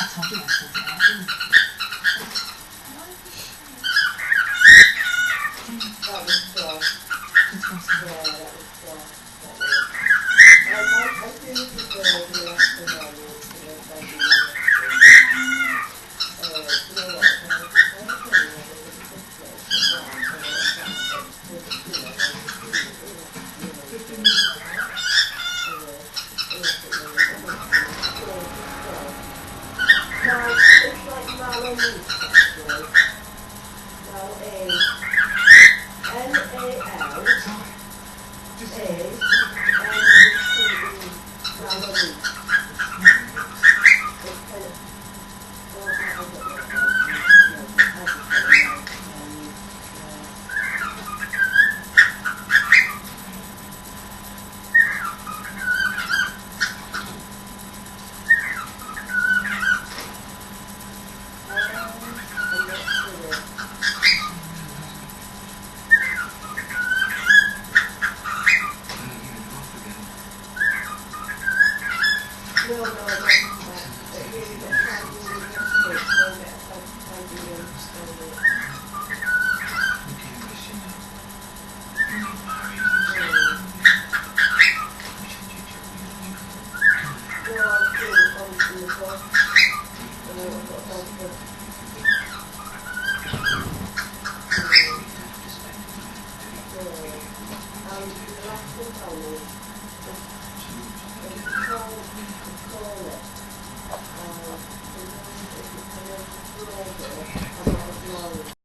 자주 마셔서. That was strong. 괜찮았어요. Yeah, that was strong. That was. I do prefer the afternoon to the baby. You know what? Now, it's like mallow meat, actually. Mal N-A-L mallow meat. It's kind of, well, I don't know, no, I don't. It really gets hard to do it. Don't get hard to do it. No, I'll do it on the top. And then I've got to the last thing I need is call it. It's kind of broader, about as long.